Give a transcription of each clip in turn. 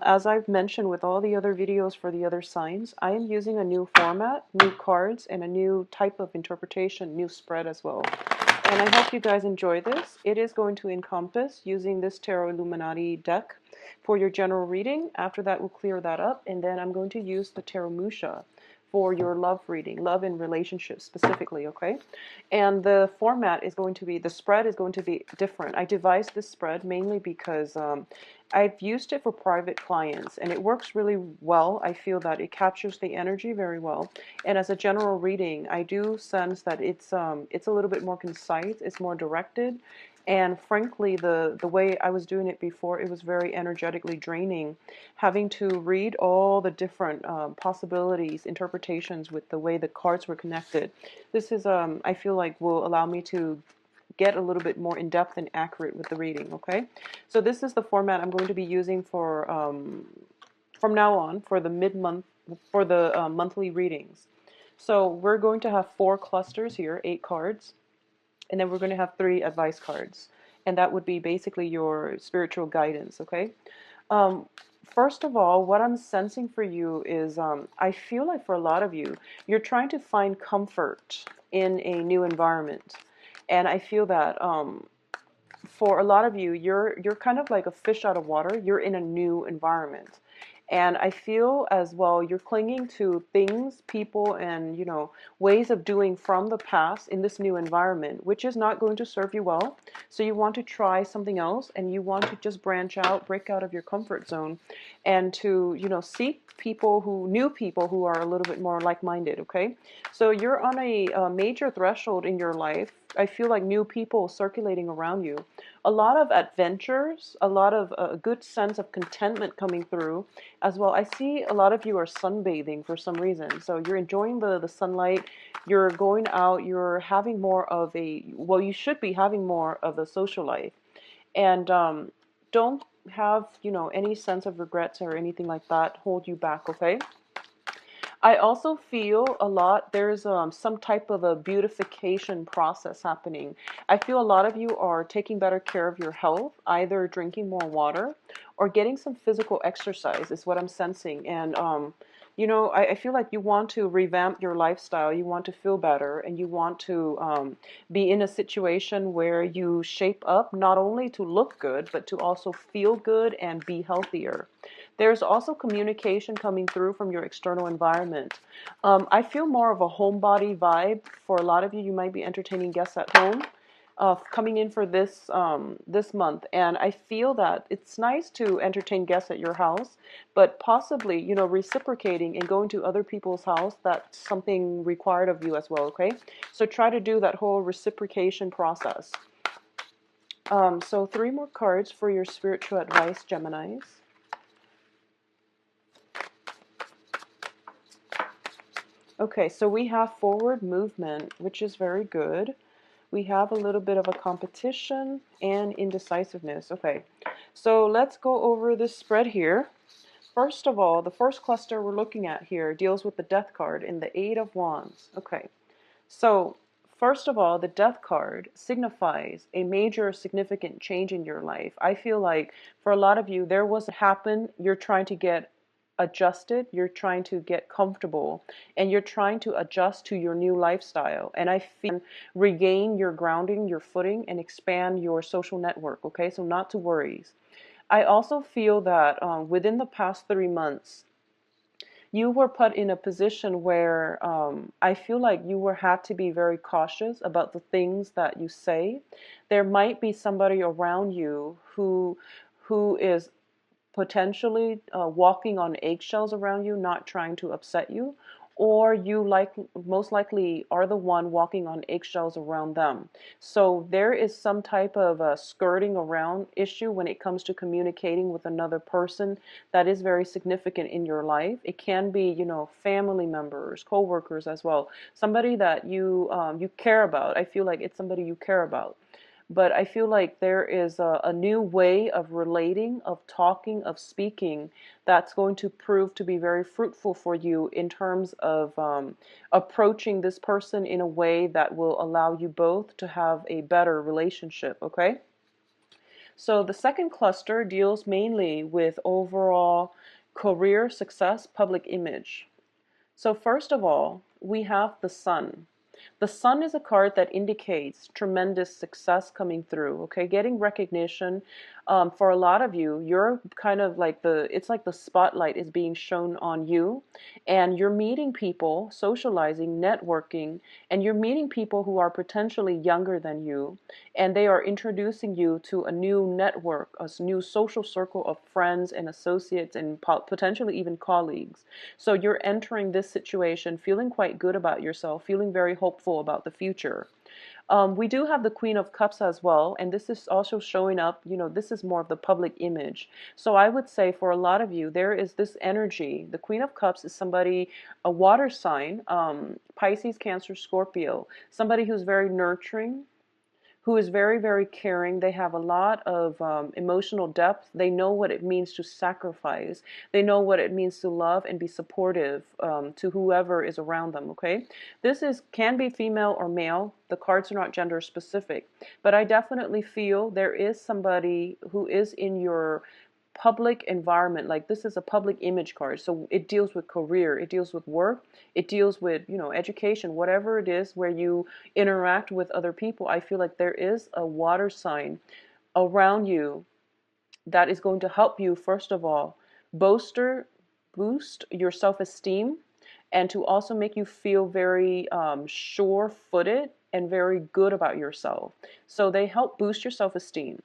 As I've mentioned with all the other videos for the other signs, I am using a new format, new cards, and a new type of interpretation, new spread as well. And I hope you guys enjoy this. It is going to encompass using this Tarot Illuminati deck for your general reading. After that, we'll clear that up, and then I'm going to use the Tarot Musha for your love reading, love and relationships specifically, okay? And the format is going to be, the spread is going to be different. I devised this spread mainly because I've used it for private clients and it works really well. I feel that it captures the energy very well. And as a general reading, I do sense that it's a little bit more concise, it's more directed. And frankly, the way I was doing it before, it was very energetically draining, having to read all the different possibilities, interpretations with the way the cards were connected. This is, I feel like, will allow me to get a little bit more in-depth and accurate with the reading, okay? So this is the format I'm going to be using for, from now on, for the mid-month, for the monthly readings. So we're going to have 4 clusters here, 8 cards, and then we're going to have 3 advice cards. And that would be basically your spiritual guidance, okay? Um, First of all, what I'm sensing for you is I feel like for a lot of you, you're trying to find comfort in a new environment. And I feel that for a lot of you, you're kind of like a fish out of water. You're in a new environment. And I feel as well you're clinging to things, people, and ways of doing from the past in this new environment, which is not going to serve you well. So you want to try something else, and you want to just branch out, break out of your comfort zone, and to seek new people who are a little bit more like-minded. Okay, so you're on a major threshold in your life. I feel like new people circulating around you, a lot of adventures, a lot of a good sense of contentment coming through as well. I see a lot of you are sunbathing for some reason. So you're enjoying the sunlight, you're going out, you're having more of well, you should be having more of a social life. And don't have, any sense of regrets or anything like that hold you back, okay? I also feel a lot there's some type of a beautification process happening. I feel a lot of you are taking better care of your health, either drinking more water or getting some physical exercise is what I'm sensing. And I feel like you want to revamp your lifestyle, you want to feel better, and you want to be in a situation where you shape up not only to look good, but to also feel good and be healthier. There's also communication coming through from your external environment. I feel more of a homebody vibe. For a lot of you, you might be entertaining guests at home coming in for this month, and I feel that it's nice to entertain guests at your house, but possibly reciprocating and going to other people's house. That's something required of you as well. Okay, so try to do that whole reciprocation process. So 3 more cards for your spiritual advice, Geminis. Okay, so we have forward movement, which is very good. We have a little bit of a competition and indecisiveness. Okay, so let's go over this spread here. First of all, the first cluster we're looking at here deals with the Death card in the 8 of Wands. Okay, so first of all, the Death card signifies a major significant change in your life. I feel like for a lot of you, there was happen, you're trying to get adjusted, you're trying to get comfortable, and you're trying to adjust to your new lifestyle. And I feel regain your grounding, your footing, and expand your social network. Okay, so not to worries. I also feel that within the past 3 months, you were put in a position where I feel like you had to be very cautious about the things that you say. There might be somebody around you who is potentially walking on eggshells around you, not trying to upset you, or you most likely are the one walking on eggshells around them. So there is some type of a skirting around issue when it comes to communicating with another person that is very significant in your life. It can be, family members, co-workers as well, somebody that you care about. I feel like it's somebody you care about. But I feel like there is a new way of relating, of talking, of speaking that's going to prove to be very fruitful for you in terms of approaching this person in a way that will allow you both to have a better relationship, okay? So the second cluster deals mainly with overall career success, public image. So first of all, we have the sun. The sun is a card that indicates tremendous success coming through, okay? Getting recognition. For a lot of you, you're kind of like it's like the spotlight is being shown on you, and you're meeting people, socializing, networking, and you're meeting people who are potentially younger than you, and they are introducing you to a new network, a new social circle of friends and associates and potentially even colleagues. So you're entering this situation feeling quite good about yourself, feeling very hopeful about the future. We do have the Queen of Cups as well, and this is also showing up, this is more of the public image. So I would say for a lot of you, there is this energy. The Queen of Cups is somebody, a water sign, Pisces, Cancer, Scorpio, somebody who's very nurturing, who is very, very caring. They have a lot of emotional depth. They know what it means to sacrifice. They know what it means to love and be supportive to whoever is around them, okay? This can be female or male. The cards are not gender specific. But I definitely feel there is somebody who is in your public environment. Like, this is a public image card, so it deals with career, it deals with work, it deals with education, whatever it is where you interact with other people. I feel like there is a water sign around you that is going to help you, first of all, boost your self-esteem, and to also make you feel very sure-footed and very good about yourself. So they help boost your self-esteem.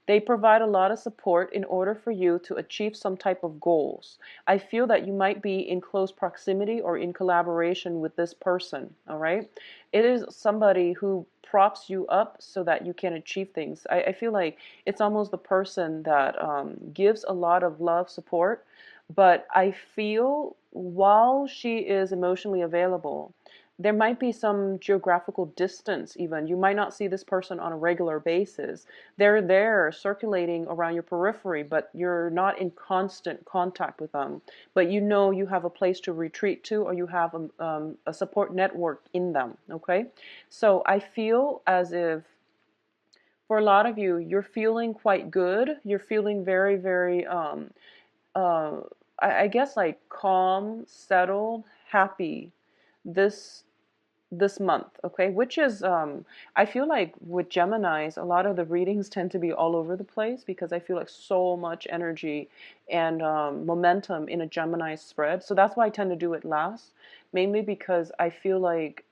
They provide a lot of support in order for you to achieve some type of goals. I feel that you might be in close proximity or in collaboration with this person, all right? It is somebody who props you up so that you can achieve things. I feel like it's almost the person that gives a lot of love, support, but I feel while she is emotionally available, there might be some geographical distance even. You might not see this person on a regular basis. They're there circulating around your periphery, but you're not in constant contact with them. But you have a place to retreat to, or you have a support network in them, okay? So I feel as if for a lot of you, you're feeling quite good. You're feeling very, very, uh, I guess like calm, settled, happy this month, okay? Which is, I feel like with Geminis, a lot of the readings tend to be all over the place because I feel like so much energy and momentum in a Gemini spread. So that's why I tend to do it last, mainly because I feel like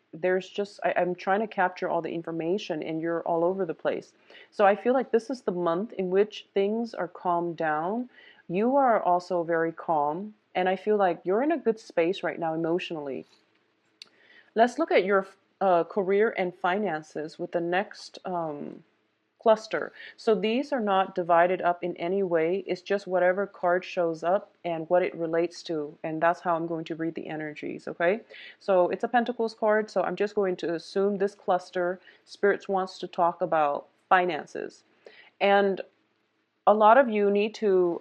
I'm trying to capture all the information and you're all over the place. So I feel like this is the month in which things are calmed down. You are also very calm, and I feel like you're in a good space right now emotionally. Let's look at your career and finances with the next cluster. So these are not divided up in any way. It's just whatever card shows up and what it relates to. And that's how I'm going to read the energies, okay? So it's a Pentacles card, so I'm just going to assume this cluster, Spirits wants to talk about finances. And a lot of you need to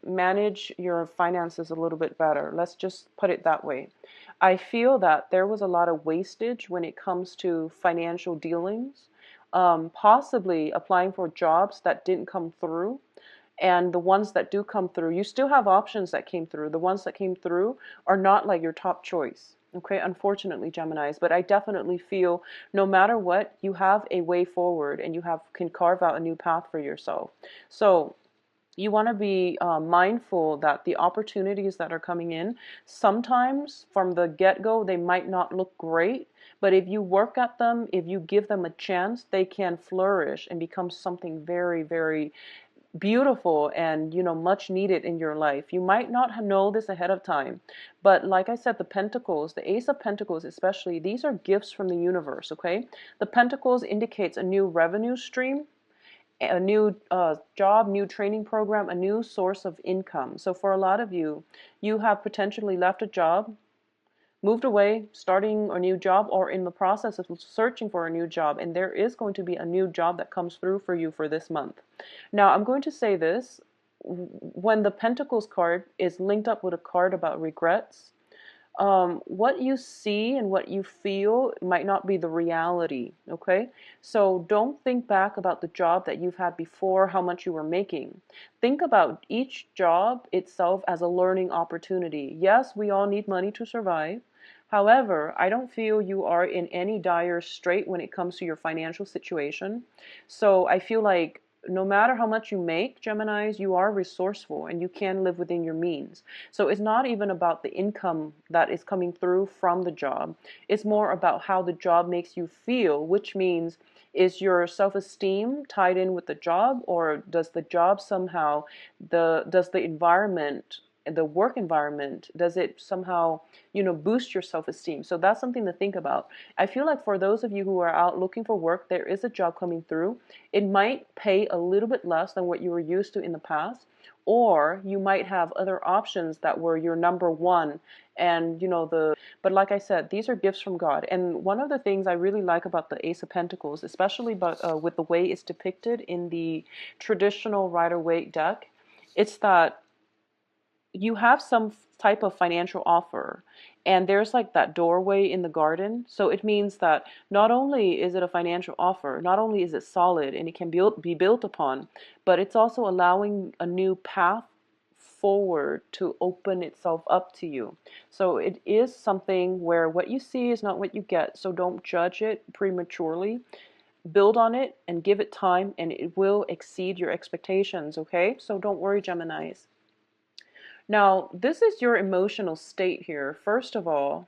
manage your finances a little bit better. Let's just put it that way. I feel that there was a lot of wastage when it comes to financial dealings, possibly applying for jobs that didn't come through. And the ones that do come through, you still have options that came through. The ones that came through are not like your top choice. Okay, unfortunately, Geminis, but I definitely feel no matter what, you have a way forward and can carve out a new path for yourself. So you want to be mindful that the opportunities that are coming in, sometimes from the get-go, they might not look great, but if you work at them, if you give them a chance, they can flourish and become something very, very beautiful and much needed in your life. You might not know this ahead of time, but like I said, the Pentacles, the Ace of Pentacles especially, these are gifts from the universe, okay? The Pentacles indicates a new revenue stream, a new job, new training program, a new source of income. So for a lot of you, you have potentially left a job, moved away, starting a new job, or in the process of searching for a new job, and there is going to be a new job that comes through for you for this month. Now, I'm going to say this, when the Pentacles card is linked up with a card about regrets, What you see and what you feel might not be the reality, okay? So don't think back about the job that you've had before, how much you were making. Think about each job itself as a learning opportunity. Yes, we all need money to survive. However, I don't feel you are in any dire strait when it comes to your financial situation. So I feel like no matter how much you make, Geminis, you are resourceful and you can live within your means. So it's not even about the income that is coming through from the job. It's more about how the job makes you feel, which means, is your self-esteem tied in with the job, or does the job somehow, does the environment, the work environment, does it somehow, boost your self-esteem? So that's something to think about. I feel like for those of you who are out looking for work, there is a job coming through. It might pay a little bit less than what you were used to in the past, or you might have other options that were your number one. And but like I said, these are gifts from God. And one of the things I really like about the Ace of Pentacles, especially with the way it's depicted in the traditional Rider-Waite deck, it's that you have some type of financial offer, and there's like that doorway in the garden. So it means that not only is it a financial offer, not only is it solid and it can be built upon, but it's also allowing a new path forward to open itself up to you. So it is something where what you see is not what you get. So don't judge it prematurely. Build on it and give it time, and it will exceed your expectations, okay? So don't worry, Geminis. Now, this is your emotional state here. First of all,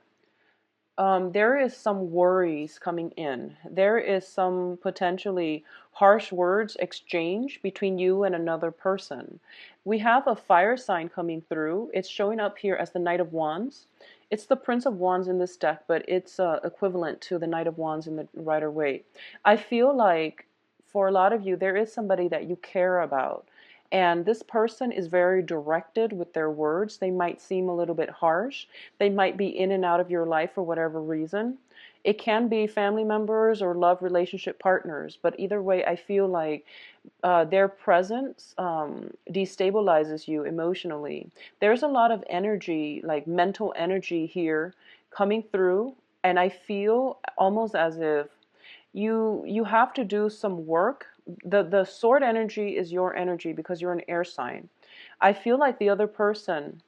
there is some worries coming in. There is some potentially harsh words exchange between you and another person. We have a fire sign coming through. It's showing up here as the Knight of Wands. It's the Prince of Wands in this deck, but it's equivalent to the Knight of Wands in the Rider-Waite. I feel like for a lot of you, there is somebody that you care about. And this person is very directed with their words. They might seem a little bit harsh. They might be in and out of your life for whatever reason. It can be family members or love relationship partners, but either way, I feel like their presence destabilizes you emotionally. There's a lot of energy, like mental energy here coming through, and I feel almost as if you have to do some work. The sword energy is your energy because you're an air sign. I feel like the other person,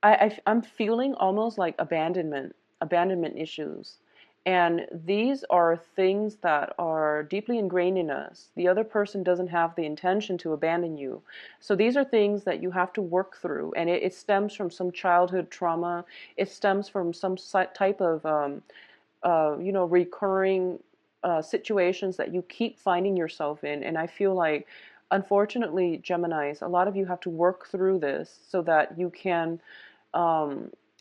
I'm feeling almost like abandonment issues. And these are things that are deeply ingrained in us. The other person doesn't have the intention to abandon you. So these are things that you have to work through. And it stems from some childhood trauma. It stems from some type of recurring situations that you keep finding yourself in. And I feel like, unfortunately, Geminis, a lot of you have to work through this so that you can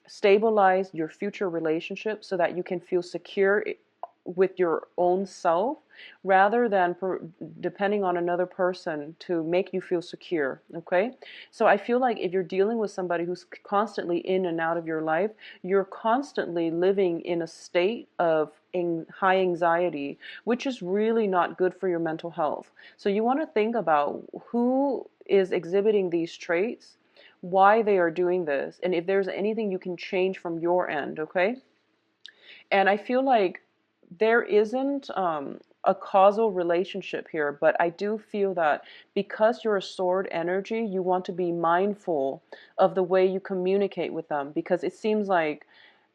stabilize your future relationship, so that you can feel secure with your own self, rather than depending on another person to make you feel secure, okay? So I feel like if you're dealing with somebody who's constantly in and out of your life, you're constantly living in a state of high anxiety, which is really not good for your mental health. So you want to think about who is exhibiting these traits, why they are doing this, and if there's anything you can change from your end, okay? And I feel like there isn't a causal relationship here, but I do feel that because you're a sword energy, you want to be mindful of the way you communicate with them, because it seems like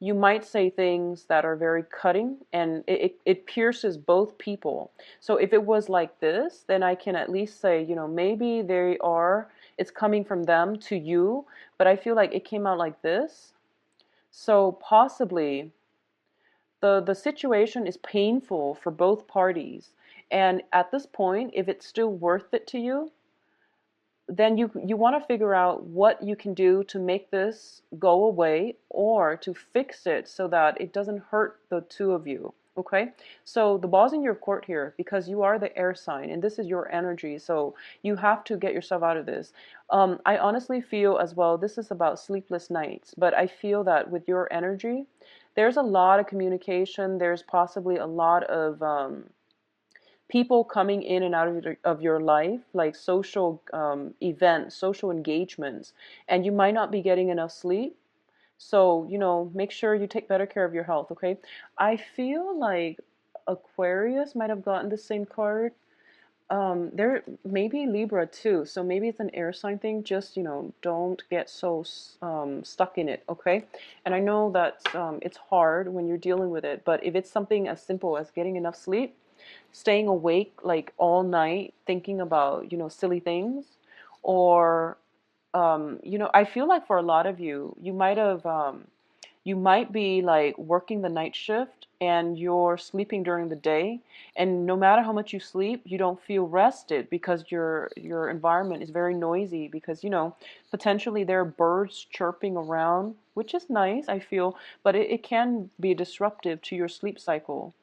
you might say things that are very cutting, and it pierces both people. So if it was like this, then I can at least say, maybe it's coming from them to you, but I feel like it came out like this. So possibly the situation is painful for both parties. And at this point, if it's still worth it to you, then you want to figure out what you can do to make this go away, or to fix it so that it doesn't hurt the two of you. Okay, so the ball's in your court here, because you are the air sign and this is your energy. So you have to get yourself out of this. I honestly feel as well, this is about sleepless nights, but I feel that with your energy, there's a lot of communication. There's possibly a lot of people coming in and out of your life, like social events, social engagements, and you might not be getting enough sleep. So, make sure you take better care of your health, okay? I feel like Aquarius might have gotten the same card. There maybe Libra too, so maybe it's an air sign thing. Just don't get so stuck in it, okay? And I know that it's hard when you're dealing with it, but if it's something as simple as getting enough sleep, staying awake like all night thinking about silly things, or I feel like for a lot of you, you might be like working the night shift and you're sleeping during the day, and no matter how much you sleep, you don't feel rested because your environment is very noisy, because potentially there are birds chirping around, which is nice, I feel, but it can be disruptive to your sleep cycle.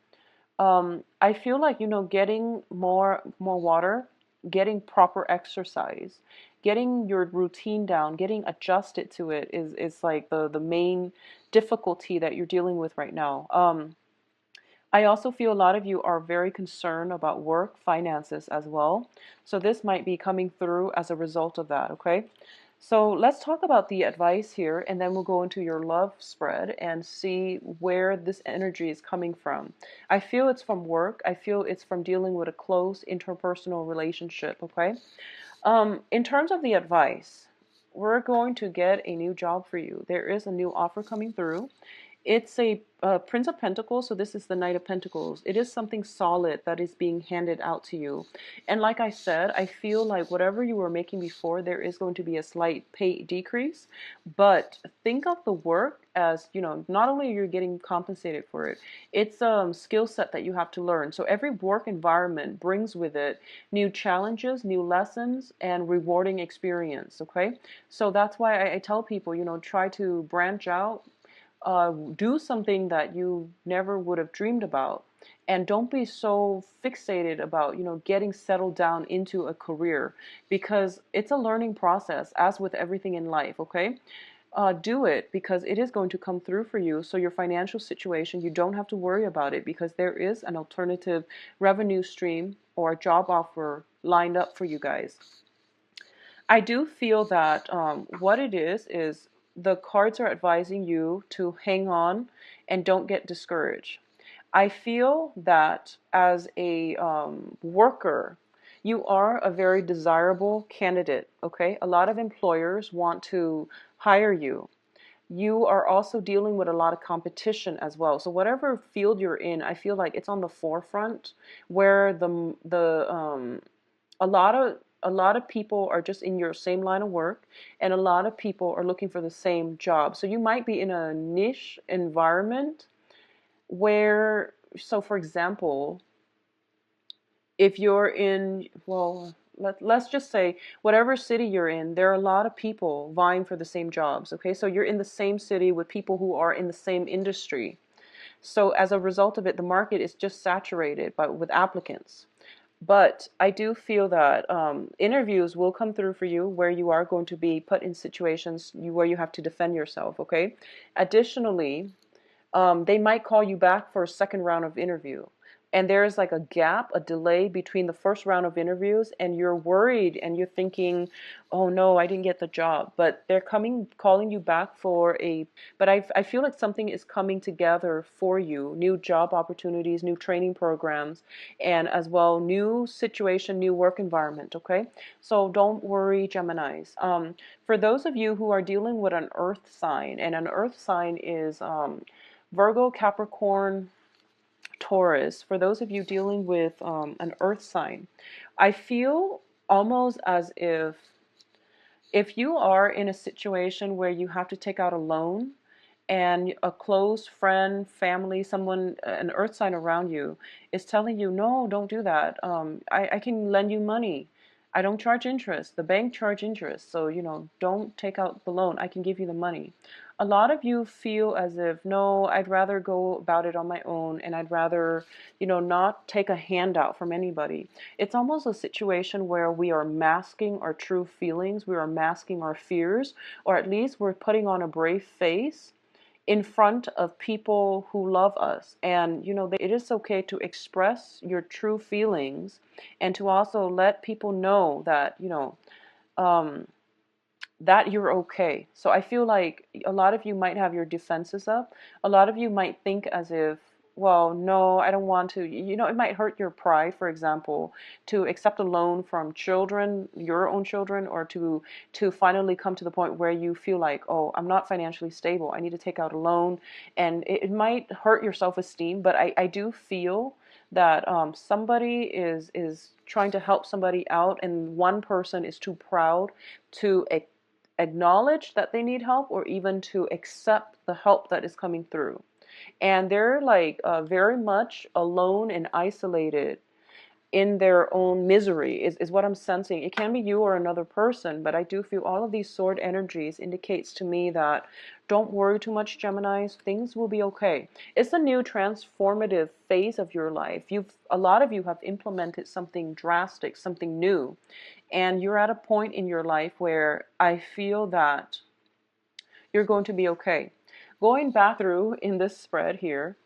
I feel like getting more water, getting proper exercise, getting your routine down, getting adjusted to it is like the main difficulty that you're dealing with right now. I also feel a lot of you are very concerned about work, finances as well. So this might be coming through as a result of that, okay? So let's talk about the advice here, and then we'll go into your love spread and see where this energy is coming from. I feel it's from work. I feel it's from dealing with a close interpersonal relationship, okay? In terms of the advice, we're going to get a new job for you. There is a new offer coming through. It's a Prince of Pentacles, so this is the Knight of Pentacles. It is something solid that is being handed out to you. And like I said, I feel like whatever you were making before, there is going to be a slight pay decrease. But think of the work as, not only you're getting compensated for it, it's a skill set that you have to learn. So every work environment brings with it new challenges, new lessons, and rewarding experience, okay? So that's why I tell people, try to branch out, do something that you never would have dreamed about, and don't be so fixated about getting settled down into a career, because it's a learning process, as with everything in life, okay? Do it because it is going to come through for you. So your financial situation, you don't have to worry about it, because there is an alternative revenue stream or a job offer lined up for you guys. I do feel that what it is the cards are advising you to hang on and don't get discouraged. I feel that as a worker, you are a very desirable candidate, okay? A lot of employers want to hire you. You are also dealing with a lot of competition as well. So whatever field you're in, I feel like it's on the forefront, where a lot of people are just in your same line of work, and a lot of people are looking for the same job. So you might be in a niche environment where, so for example, if you're in, well, let's just say whatever city you're in, there are a lot of people vying for the same jobs, okay? So you're in the same city with people who are in the same industry. So as a result of it, the market is just saturated with applicants. But I do feel that interviews will come through for you where you are going to be put in situations where you have to defend yourself, okay? Additionally, they might call you back for a second round of interview. And there's like a gap, a delay between the first round of interviews, and you're worried and you're thinking, oh no, I didn't get the job. But they're calling you back but I feel like something is coming together for you. New job opportunities, new training programs, and as well, new situation, new work environment, okay? So don't worry, Geminis. For those of you who are dealing with an earth sign, and an earth sign is Virgo, Capricorn, Taurus, for those of you dealing with an earth sign, I feel almost as if you are in a situation where you have to take out a loan, and a close friend, family, someone, an earth sign around you is telling you, no, don't do that. I can lend you money. I don't charge interest. The bank charge interest. So, don't take out the loan. I can give you the money. A lot of you feel as if, no, I'd rather go about it on my own, and I'd rather, not take a handout from anybody. It's almost a situation where we are masking our true feelings. We are masking our fears, or at least we're putting on a brave face in front of people who love us. And, it is okay to express your true feelings, and to also let people know that, um, that you're okay. So I feel like a lot of you might have your defenses up. A lot of you might think as if, well, no, I don't want to. You know, it might hurt your pride, for example, to accept a loan from children, your own children, or to finally come to the point where you feel like, oh, I'm not financially stable. I need to take out a loan, and it might hurt your self-esteem. But I do feel that somebody is trying to help somebody out, and one person is too proud to acknowledge that they need help or even to accept the help that is coming through. And they're like very much alone and isolated in their own misery is what I'm sensing. It can be you or another person, but I do feel all of these sword energies indicates to me that don't worry too much, Geminis. Things will be okay. It's a new transformative phase of your life. A lot of you have implemented something drastic, something new, and you're at a point in your life where I feel that you're going to be okay. Going back through in this spread here,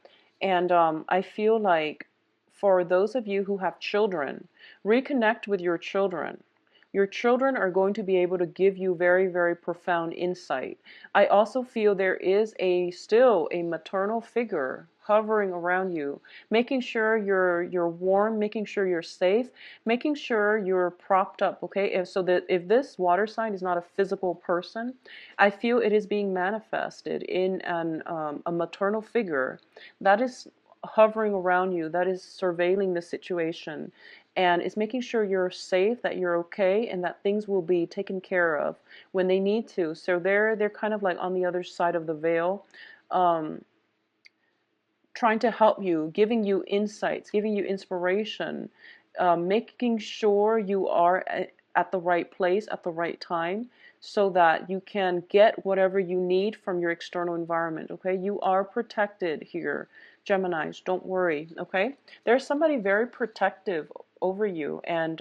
and I feel like for those of you who have children, reconnect with your children. Your children are going to be able to give you very, very profound insight. I also feel there is still a maternal figure hovering around you, making sure you're warm, making sure you're safe, making sure you're propped up, okay? So that if this water sign is not a physical person, I feel it is being manifested in a maternal figure that is hovering around you, that is surveilling the situation, and is making sure you're safe, that you're okay, and that things will be taken care of when they need to. So they're kind of like on the other side of the veil, trying to help you, giving you insights, giving you inspiration, making sure you are at the right place at the right time so that you can get whatever you need from your external environment, okay? You are protected here, Geminis. Don't worry, okay? There's somebody very protective over you, and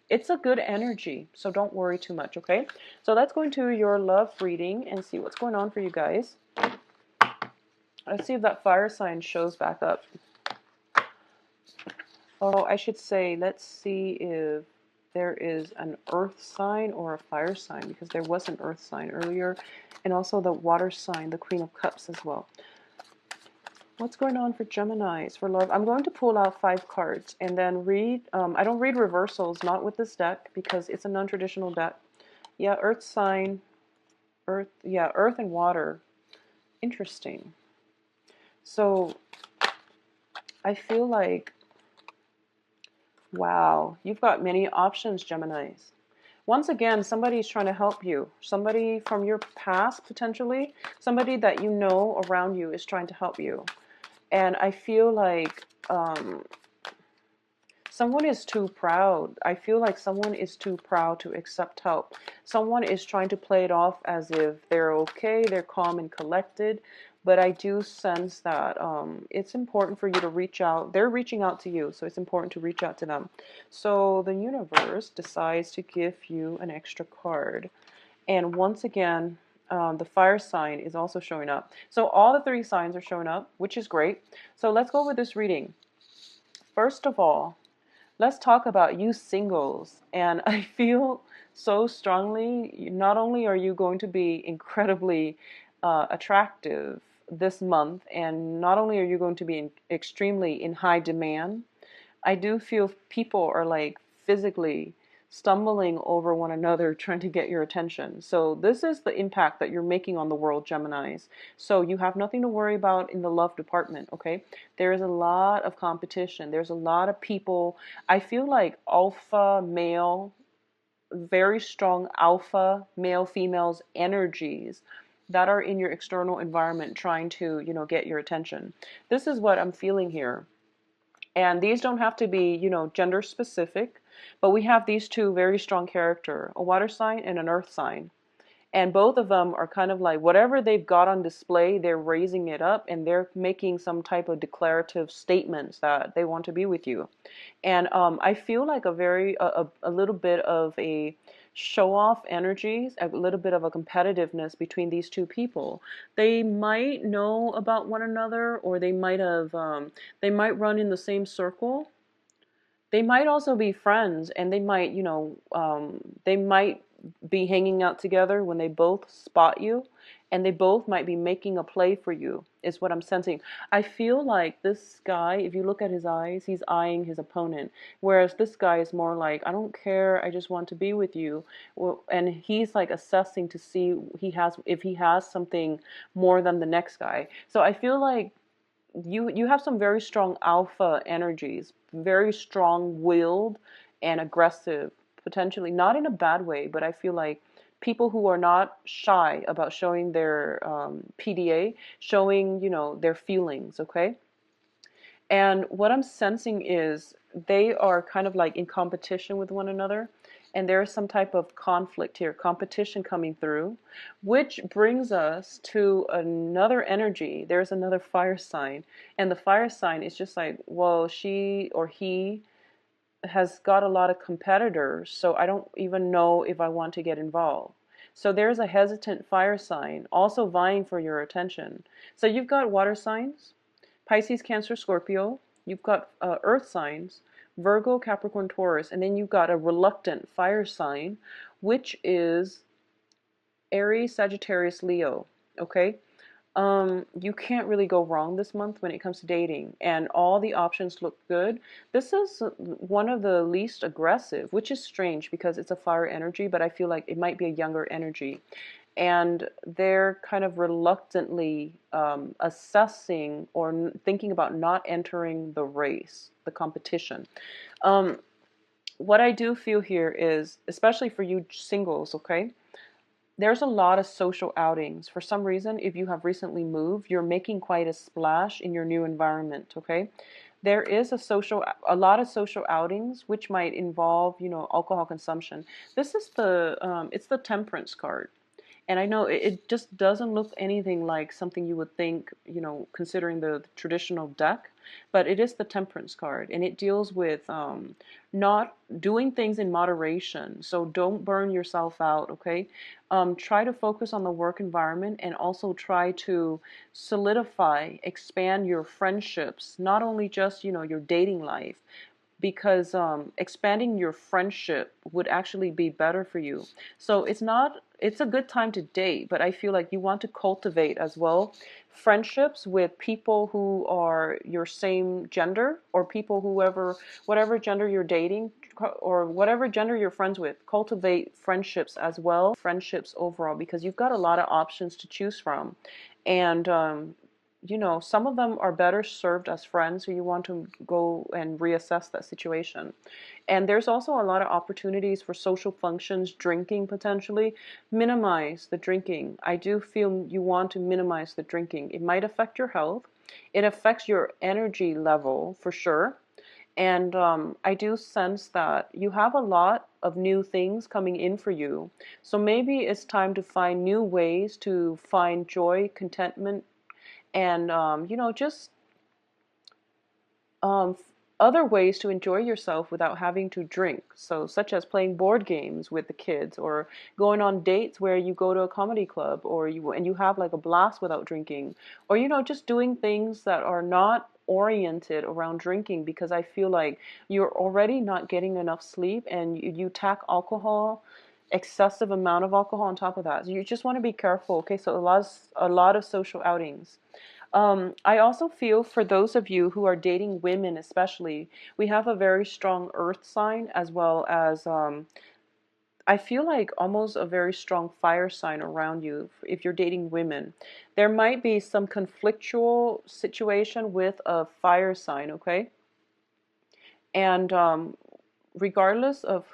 it's a good energy, so don't worry too much, okay? So let's go into your love reading and see what's going on for you guys. Let's see if that fire sign shows back up. Oh, I should say, let's see if there is an earth sign or a fire sign, because there was an earth sign earlier, and also the water sign, the Queen of Cups as well. What's going on for Geminis for love? I'm going to pull out 5 cards and then read. I don't read reversals, not with this deck, because it's a non-traditional deck. Yeah, earth sign, earth, yeah, earth and water. Interesting. So I feel like, wow, you've got many options, Geminis. Once again, somebody's trying to help you. Somebody from your past, potentially. Somebody that you know around you is trying to help you. And I feel like someone is too proud. I feel like someone is too proud to accept help. Someone is trying to play it off as if they're okay, they're calm and collected. But I do sense that it's important for you to reach out. They're reaching out to you, so it's important to reach out to them. So the universe decides to give you an extra card. And once again, the fire sign is also showing up. So all the 3 signs are showing up, which is great. So let's go with this reading. First of all, let's talk about you singles. And I feel so strongly, not only are you going to be incredibly attractive this month, and not only are you going to be extremely in high demand, I do feel people are like physically stumbling over one another trying to get your attention. So this is the impact that you're making on the world, Geminis. So you have nothing to worry about in the love department, okay? There is a lot of competition. There's a lot of people. I feel like alpha male, very strong alpha male females energies that are in your external environment trying to, get your attention. This is what I'm feeling here. And these don't have to be, gender specific, but we have these 2 very strong character, a water sign and an earth sign. And both of them are kind of like whatever they've got on display, they're raising it up and they're making some type of declarative statements that they want to be with you. And I feel like a little bit of a show off energies, a little bit of a competitiveness between these 2 people. They might know about one another, or they might run in the same circle. They might also be friends, and they might be hanging out together when they both spot you, and they both might be making a play for you, is what I'm sensing. I feel like this guy, if you look at his eyes, he's eyeing his opponent, whereas this guy is more like, I don't care, I just want to be with you. And he's like assessing to see if he has something more than the next guy. So I feel like you have some very strong alpha energies, very strong-willed and aggressive, potentially not in a bad way, but I feel like people who are not shy about showing their PDA, showing, their feelings, okay? And what I'm sensing is they are kind of like in competition with one another. And there is some type of conflict here, competition coming through, which brings us to another energy. There's another fire sign. And the fire sign is just like, well, she or he has got a lot of competitors, so I don't even know if I want to get involved. So there's a hesitant fire sign also vying for your attention. So you've got water signs, Pisces, Cancer, Scorpio. You've got earth signs, Virgo, Capricorn, Taurus. And then you've got a reluctant fire sign, which is Aries, Sagittarius, Leo. Okay? You can't really go wrong this month when it comes to dating, and all the options look good. This is one of the least aggressive, which is strange because it's a fire energy, but I feel like it might be a younger energy. And they're kind of reluctantly assessing or thinking about not entering the race, the competition. What I do feel here is, especially for you singles, okay? There's a lot of social outings. For some reason, if you have recently moved, you're making quite a splash in your new environment, okay? There is a lot of social outings, which might involve, alcohol consumption. This is it's the temperance card. And I know it just doesn't look anything like something you would think, considering the traditional deck, but it is the Temperance card, and it deals with not doing things in moderation. So don't burn yourself out, okay? Try to focus on the work environment, and also try to solidify, expand your friendships, not only just, your dating life, because expanding your friendship would actually be better for you. So it's a good time to date, but I feel like you want to cultivate as well friendships with people who are your same gender, or people whatever gender you're dating, or whatever gender you're friends with. Cultivate friendships as well, friendships overall, because you've got a lot of options to choose from. And some of them are better served as friends, so you want to go and reassess that situation. And there's also a lot of opportunities for social functions, drinking potentially. Minimize the drinking. I do feel you want to minimize the drinking. It might affect your health. It affects your energy level for sure. And I do sense that you have a lot of new things coming in for you. So maybe it's time to find new ways to find joy, contentment, and just um, other ways to enjoy yourself without having to drink. So such as playing board games with the kids, or going on dates where you go to a comedy club, or you have like a blast without drinking, or just doing things that are not oriented around drinking, because I feel like you're already not getting enough sleep, and you tack excessive amount of alcohol on top of that. So you just want to be careful, okay? So a lot of social outings. I also feel for those of you who are dating women, especially, we have a very strong earth sign, as well as I feel like almost a very strong fire sign around you if you're dating women. There might be some conflictual situation with a fire sign, okay? And regardless of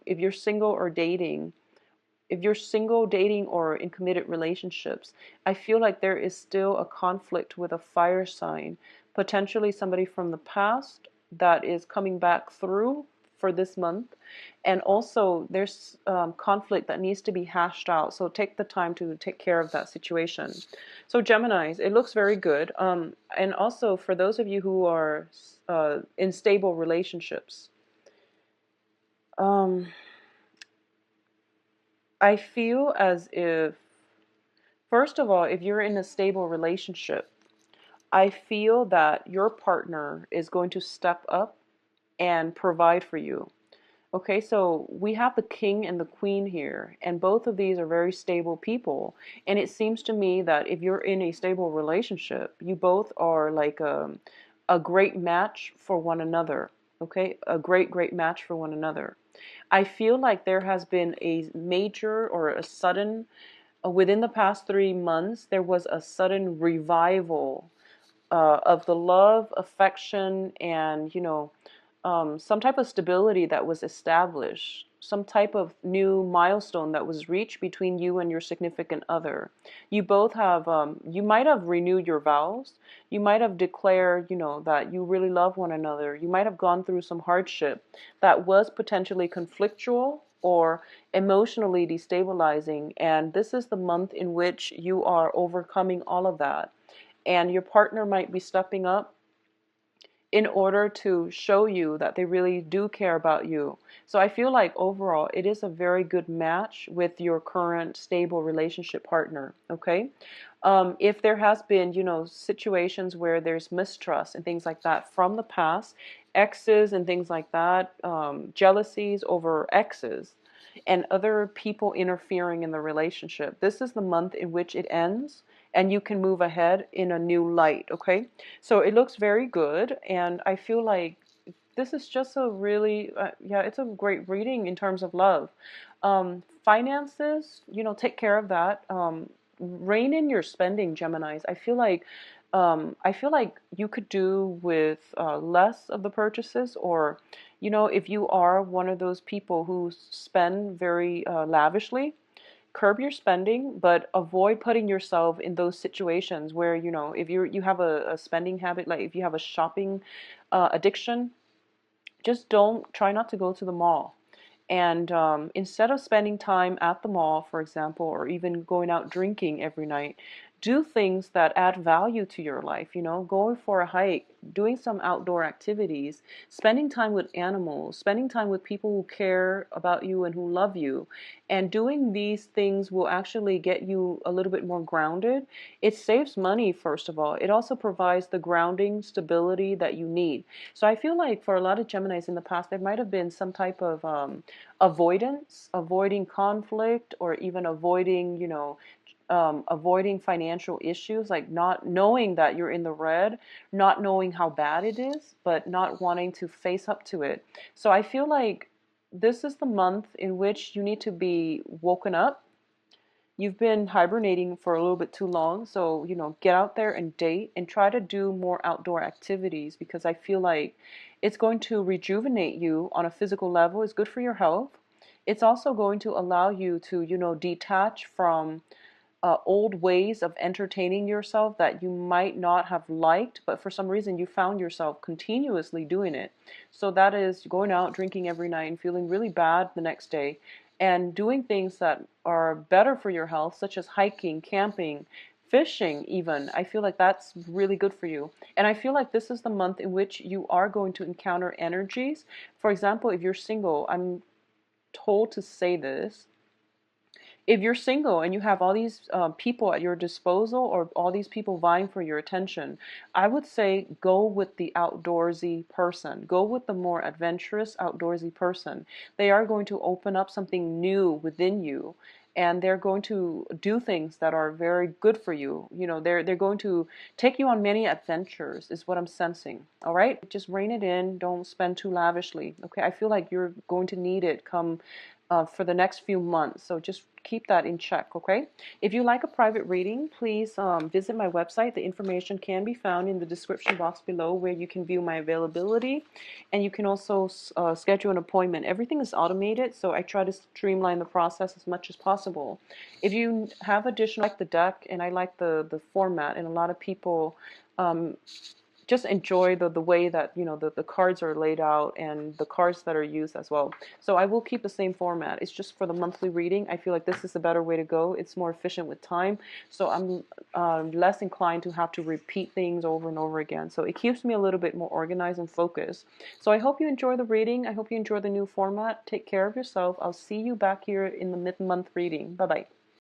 if you're single or dating, if you're single, dating, or in committed relationships, I feel like there is still a conflict with a fire sign, potentially somebody from the past that is coming back through for this month. And also there's conflict that needs to be hashed out. So take the time to take care of that situation. So Geminis, it looks very good. And also for those of you who are in stable relationships, I feel as if, first of all, if you're in a stable relationship, I feel that your partner is going to step up and provide for you. Okay, so we have the king and the queen here, and both of these are very stable people. And it seems to me that if you're in a stable relationship, you both are like a great match for one another. Okay, a great match for one another. I feel like there has been a major or a sudden, within the past 3 months, there was a sudden revival of the love, affection, and some type of stability that was established, some type of new milestone that was reached between you and your significant other. You both have, you might have renewed your vows. You might have declared, that you really love one another. You might have gone through some hardship that was potentially conflictual or emotionally destabilizing. And this is the month in which you are overcoming all of that. And your partner might be stepping up in order to show you that they really do care about you. So I feel like overall it is a very good match with your current stable relationship partner, okay? If there has been, situations where there's mistrust and things like that from the past, exes and things like that, jealousies over exes, and other people interfering in the relationship, this is the month in which it ends and you can move ahead in a new light, okay? So it looks very good, and I feel like this is just a really, yeah, it's a great reading in terms of love. Finances, take care of that. Rein in your spending, Geminis. I feel like you could do with less of the purchases, or, if you are one of those people who spend very lavishly, curb your spending, but avoid putting yourself in those situations where, if you have a spending habit, like if you have a shopping addiction, just don't try not to go to the mall. And instead of spending time at the mall, for example, or even going out drinking every night, do things that add value to your life, going for a hike, doing some outdoor activities, spending time with animals, spending time with people who care about you and who love you. And doing these things will actually get you a little bit more grounded. It saves money, first of all. It also provides the grounding stability that you need. So I feel like for a lot of Geminis in the past, there might have been some type of avoidance, avoiding conflict, or even avoiding, avoiding financial issues, like not knowing that you're in the red, not knowing how bad it is, but not wanting to face up to it. So I feel like this is the month in which you need to be woken up. You've been hibernating for a little bit too long, so get out there and date and try to do more outdoor activities, because I feel like it's going to rejuvenate you on a physical level. It's good for your health. It's also going to allow you to, detach from old ways of entertaining yourself that you might not have liked, but for some reason you found yourself continuously doing it. So that is going out drinking every night and feeling really bad the next day, and doing things that are better for your health, such as hiking, camping, fishing even. I feel like that's really good for you. And I feel like this is the month in which you are going to encounter energies. For example, if you're single, I'm told to say this, if you're single and you have all these people at your disposal, or all these people vying for your attention, I would say go with the outdoorsy person. Go with the more adventurous, outdoorsy person. They are going to open up something new within you. And they're going to do things that are very good for you. They're going to take you on many adventures, is what I'm sensing. All right? Just rein it in. Don't spend too lavishly. Okay? I feel like you're going to need it come for the next few months. So just keep that in check, okay? If you like a private reading, please visit my website. The information can be found in the description box below, where you can view my availability, and you can also schedule an appointment. Everything is automated, so I try to streamline the process as much as possible. If you have additional, like the deck, and I like the format, and a lot of people just enjoy the way that the cards are laid out, and the cards that are used as well. So I will keep the same format. It's just for the monthly reading. I feel like this is a better way to go. It's more efficient with time, so I'm less inclined to have to repeat things over and over again. So it keeps me a little bit more organized and focused. So I hope you enjoy the reading. I hope you enjoy the new format. Take care of yourself. I'll see you back here in the mid-month reading. Bye bye.